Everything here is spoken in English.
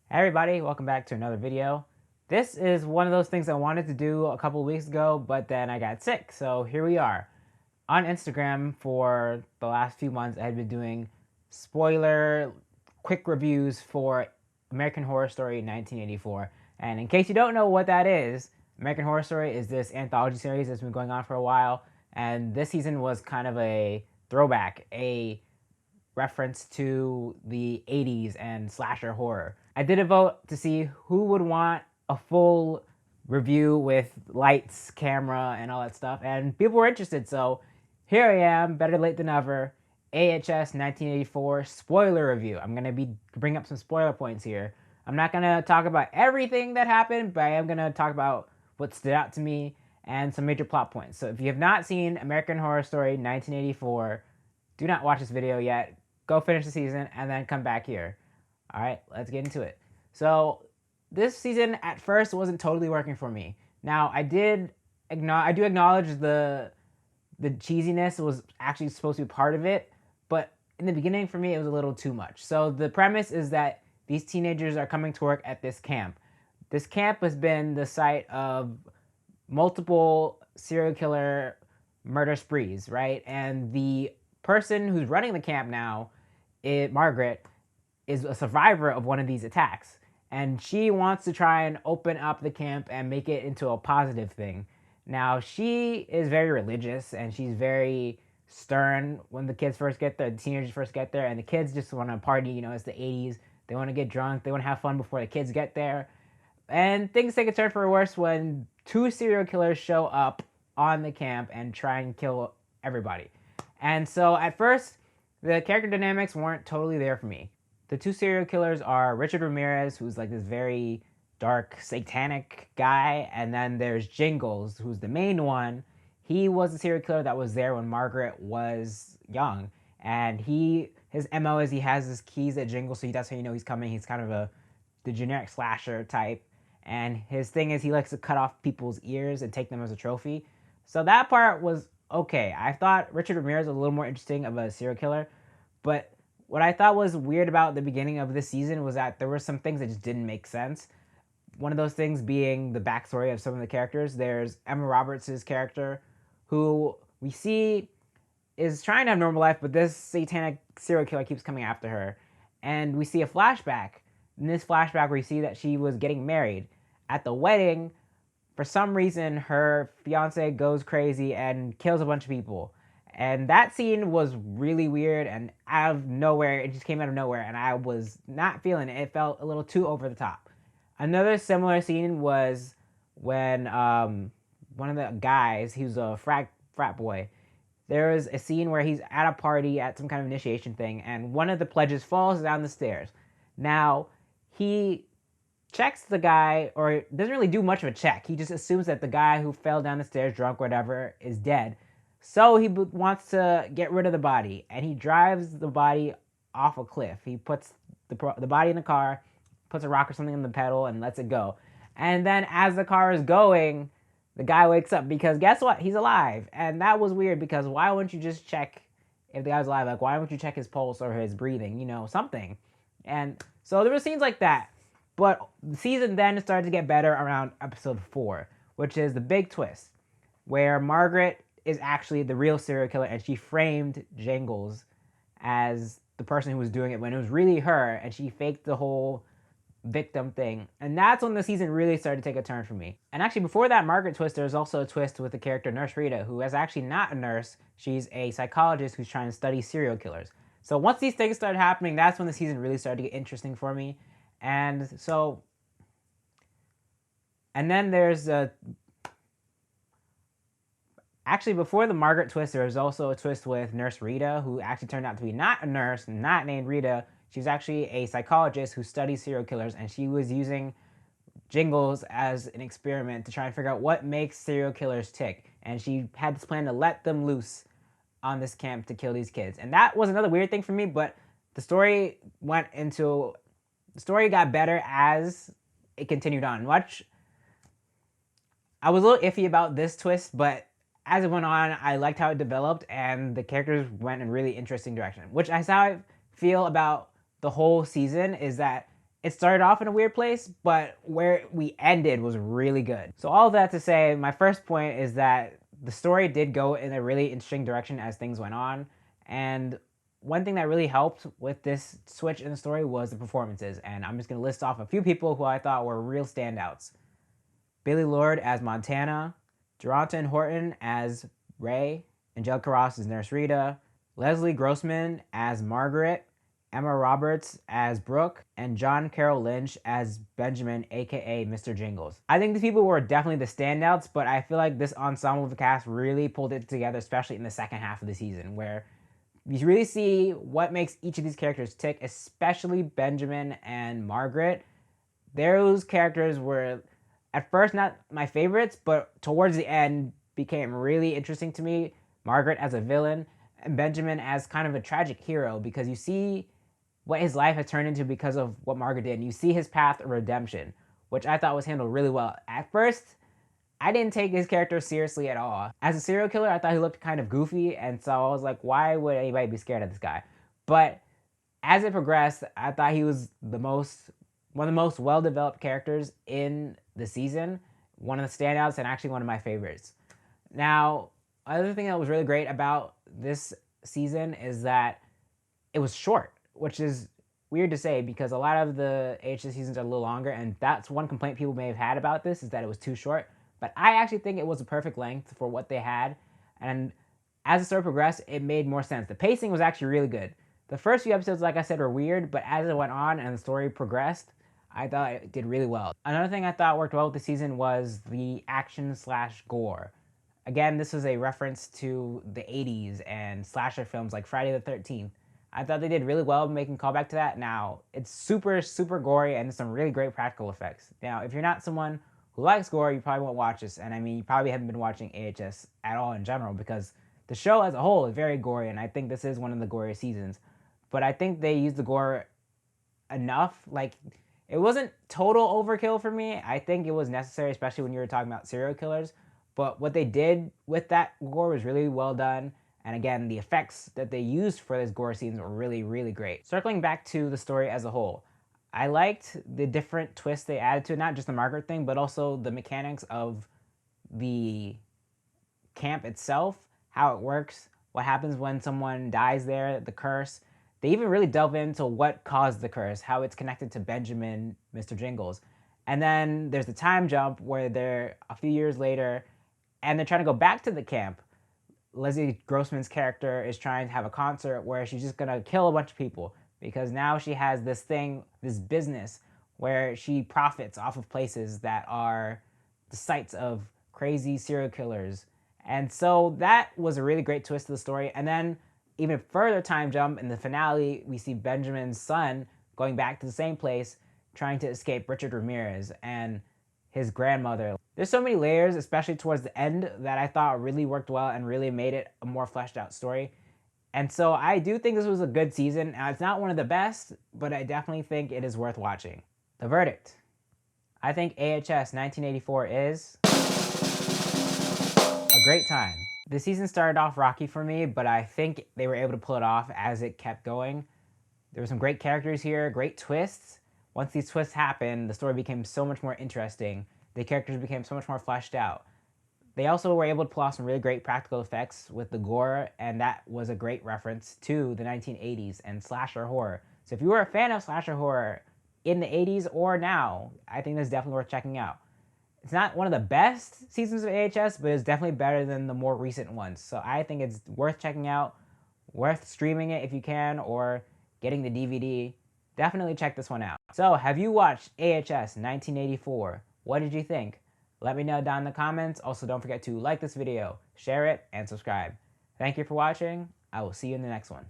Hey everybody, welcome back to another video. This is one of those things I wanted to do a couple weeks ago, but then I got sick, so here we are. On Instagram for the last few months, I had been doing spoiler quick reviews for American Horror Story 1984. And in case you don't know what that is, American Horror Story is this anthology series that's been going on for a while, and this season was kind of a throwback, a reference to the 80s and slasher horror. I did a vote to see who would want a full review with lights, camera, and all that stuff, and people were interested, so here I am, better late than never. AHS 1984 spoiler review. I'm gonna be bring up some spoiler points here. I'm not gonna talk about everything that happened, but I am gonna talk about what stood out to me and some major plot points. So if you have not seen American Horror Story 1984, do not watch this video yet. Go finish the season and then come back here. All right, let's get into it. So this season at first wasn't totally working for me. Now I do acknowledge the cheesiness was actually supposed to be part of it, but in the beginning for me it was a little too much. So the premise is that these teenagers are coming to work at this camp. This camp has been the site of multiple serial killer murder sprees, right? And the person who's running the camp now, Margaret, is a survivor of one of these attacks. And she wants to try and open up the camp and make it into a positive thing. Now, she is very religious and she's very stern when the kids first get there, the teenagers first get there, and the kids just want to party. You know, it's the 80s. They want to get drunk. They want to have fun before the kids get there. And things take a turn for worse when two serial killers show up on the camp and try and kill everybody. And so at first, the character dynamics weren't totally there for me. The two serial killers are Richard Ramirez, who's like this very dark, satanic guy, and then there's Jingles, who's the main one. He was a serial killer that was there when Margaret was young, and his MO is he has his keys at Jingles, so that's how you know he's coming. He's kind of the generic slasher type, and his thing is he likes to cut off people's ears and take them as a trophy. So that part was okay. I thought Richard Ramirez was a little more interesting of a serial killer, but what I thought was weird about the beginning of this season was that there were some things that just didn't make sense. One of those things being the backstory of some of the characters. There's Emma Roberts' character, who we see is trying to have normal life, but this satanic serial killer keeps coming after her. And we see a flashback. In this flashback, we see that she was getting married. At the wedding, for some reason, her fiance goes crazy and kills a bunch of people. And that scene was really weird and out of nowhere. It just came out of nowhere, and I was not feeling it. It felt a little too over the top. Another similar scene was when one of the guys, he was a frat boy. There was a scene where he's at a party at some kind of initiation thing, and one of the pledges falls down the stairs. Now, he checks the guy, or doesn't really do much of a check. He just assumes that the guy who fell down the stairs drunk or whatever is dead. So he wants to get rid of the body, and he drives the body off a cliff. He puts the body in the car, puts a rock or something in the pedal, and lets it go. And then as the car is going, the guy wakes up because guess what? He's alive. And that was weird because why wouldn't you just check if the guy's alive? Like, why wouldn't you check his pulse or his breathing? You know, something. And so there were scenes like that. But the season then started to get better around episode 4, which is the big twist, where Margaret is actually the real serial killer, and she framed Jangles as the person who was doing it when it was really her, and she faked the whole victim thing. And that's when the season really started to take a turn for me. And actually, before that Margaret twist, there's also a twist with the character Nurse Rita, who is actually not a nurse. She's a psychologist who's trying to study serial killers. So once these things started happening, that's when the season really started to get interesting for me. And so, and then there's actually, before the Margaret twist, there was also a twist with Nurse Rita, who actually turned out to be not a nurse, not named Rita. She's actually a psychologist who studies serial killers, and she was using Jingles as an experiment to try and figure out what makes serial killers tick. And she had this plan to let them loose on this camp to kill these kids. And that was another weird thing for me, but the story got better as it continued on. I was a little iffy about this twist, but as it went on, I liked how it developed, and the characters went in a really interesting direction, which is how I feel about the whole season, is that It started off in a weird place, but where we ended was really good. So all of that to say, my first point is that the story did go in a really interesting direction as things went on. And one thing that really helped with this switch in the story was the performances. And I'm just going to list off a few people who I thought were real standouts. Billy Lord as Montana, Geronton Horton as Ray, Angelica Ross as Nurse Rita, Leslie Grossman as Margaret, Emma Roberts as Brooke, and John Carroll Lynch as Benjamin, aka Mr. Jingles. I think these people were definitely the standouts, but I feel like this ensemble of the cast really pulled it together, especially in the second half of the season, where you really see what makes each of these characters tick, especially Benjamin and Margaret. Those characters were at first not my favorites, but towards the end became really interesting to me. Margaret as a villain and Benjamin as kind of a tragic hero, because you see what his life has turned into because of what Margaret did. And you see his path of redemption, which I thought was handled really well. At first, I didn't take his character seriously at all. As a serial killer, I thought he looked kind of goofy, and so I was like, why would anybody be scared of this guy? But as it progressed, I thought he was one of the most well-developed characters in the season, one of the standouts, and actually one of my favorites. Now, another thing that was really great about this season is that it was short, which is weird to say because a lot of the AHS seasons are a little longer, and that's one complaint people may have had about this, is that it was too short. But I actually think it was a perfect length for what they had, and as the story progressed, it made more sense. The pacing was actually really good. The first few episodes, like I said, were weird, but as it went on and the story progressed, I thought it did really well. Another thing I thought worked well with the season was the action slash gore. Again, this was a reference to the 80s and slasher films like Friday the 13th. I thought they did really well making callback to that. Now, it's super, super gory and some really great practical effects. Now, if you're not someone who likes gore, you probably won't watch this. And I mean, you probably haven't been watching AHS at all in general, because the show as a whole is very gory, and I think this is one of the goriest seasons. But I think they used the gore enough. Like, it wasn't total overkill for me. I think it was necessary, especially when you were talking about serial killers. But what they did with that gore was really well done. And again, the effects that they used for this gore scenes were really, really great. Circling back to the story as a whole, I liked the different twists they added to it, not just the Margaret thing, but also the mechanics of the camp itself, how it works, what happens when someone dies there, the curse. They even really delve into what caused the curse, how it's connected to Benjamin, Mr. Jingles. And then there's the time jump where they're a few years later and they're trying to go back to the camp. Leslie Grossman's character is trying to have a concert where she's just gonna kill a bunch of people, because now she has this thing, this business, where she profits off of places that are the sites of crazy serial killers. And so that was a really great twist to the story. And then even further time jump in the finale, we see Benjamin's son going back to the same place, trying to escape Richard Ramirez and his grandmother. There's so many layers, especially towards the end, that I thought really worked well and really made it a more fleshed out story. And so I do think this was a good season. Now, it's not one of the best, but I definitely think it is worth watching. The verdict. I think AHS 1984 is a great time. The season started off rocky for me, but I think they were able to pull it off as it kept going. There were some great characters here, great twists. Once these twists happened, the story became so much more interesting. The characters became so much more fleshed out. They also were able to pull off some really great practical effects with the gore, and that was a great reference to the 1980s and slasher horror. So if you were a fan of slasher horror in the 80s or now, I think this is definitely worth checking out. It's not one of the best seasons of AHS, but it's definitely better than the more recent ones. So I think it's worth checking out, worth streaming it if you can, or getting the DVD. Definitely check this one out. So have you watched AHS 1984? What did you think? Let me know down in the comments. Also, don't forget to like this video, share it, and subscribe. Thank you for watching. I will see you in the next one.